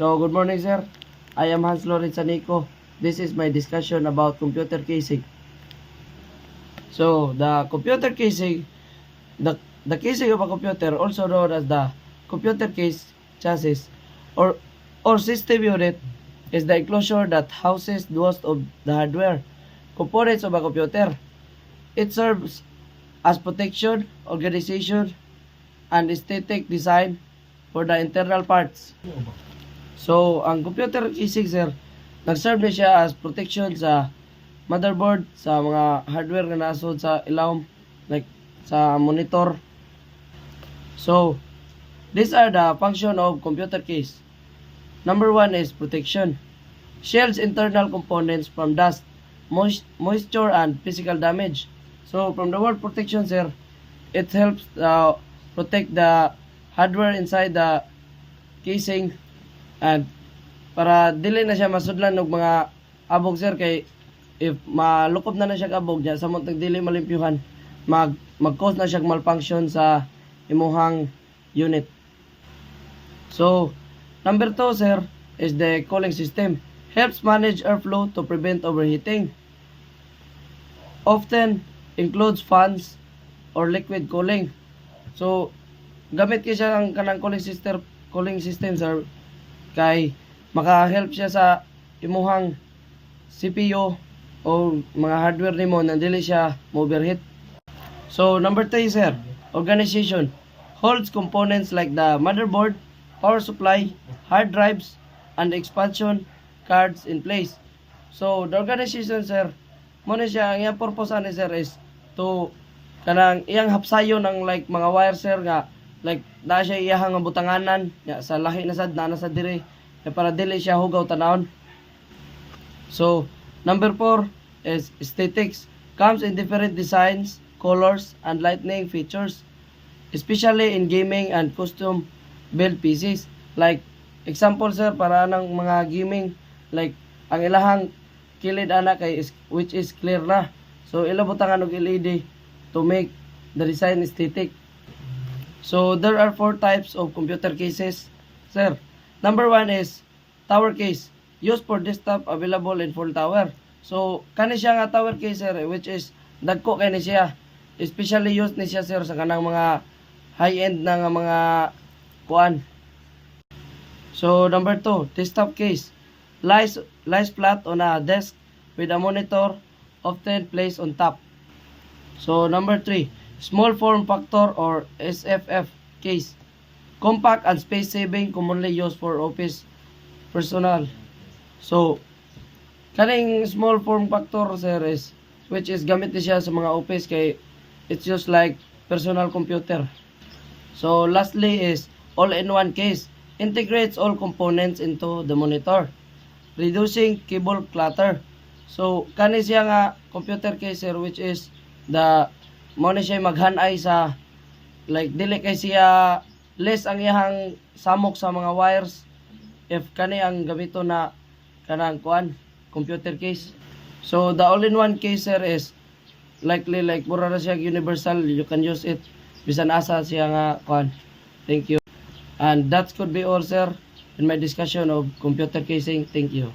So, good morning, sir. I am Hans Lorenz Sanico. This is my discussion about computer casing. So, the computer casing, the casing of a computer, also known as the computer case chassis or system unit, is the enclosure that houses most of the hardware components of a computer. It serves as protection, organization, and aesthetic design for the internal parts. So, ang computer casing, sir, nag-serve na siya as protection sa motherboard, sa mga hardware na nasod sa ilawom, like sa monitor. So, these are the function of computer case. Number 1 is protection. Shields internal components from dust, moisture, and physical damage. So, from the word protection, sir, it helps protect the hardware inside the casing, and para dili na siya masudlan og mga abog, sir, kay if malukob na siya kabog niya samot dili malimpyuhan, mag-cause na siya malfunction sa imuhang unit. So, number 2, sir, is the cooling system. Helps manage airflow to prevent overheating. Often includes fans or liquid cooling. So, gamit kay siya ang kanang cooling system, sir, kay maka-help siya sa imuhang CPU o mga hardware nimo na dili siya overheat. So, number 3, sir, organization. Holds components like the motherboard, power supply, hard drives, and expansion cards in place. So, the organization, sir, mo na siya, ang iyang purpose ani, sir, is to kanang iyang hapsayon ng like mga wire, sir, nga like na siya iyahang nga butanganan ya, sa lahi na sad na sa dire para dili siya hugaw tanawon. So, number 4 is aesthetics. Comes in different designs, colors, and lighting features, especially in gaming and custom build PCs. Like example, sir, para ng mga gaming, like ang ilahang kilid ana kay which is clear na. So ila butangan og LED to make the design aesthetic. So there are 4 types of computer cases, sir. Number 1 is tower case, used for desktop, available in full tower. So kani siya nga tower case, sir, which is dagko kay ni siya, especially used ni siya, sir, sa kanang mga high-end na nga mga kuan. So number 2, desktop case, lies flat on a desk with a monitor often placed on top. So number 3, small form factor or SFF case, compact and space saving, commonly used for office personnel. So kaning small form factor, sir, is which is gamit ni siya sa mga office kay it's just like personal computer. So lastly is all-in-one case, integrates all components into the monitor, reducing cable clutter. So kani siya nga computer case, sir, which is the mo ni siya maghanay sa like dili kay siya less ang iyang samok sa mga wires if kani ang gamito na kanang kuan computer case. So the all-in-one case, sir, is likely like mura na siya universal, you can use it bisan asa siya nga kuan. Thank you. And that could be all, sir, in my discussion of computer casing. Thank you.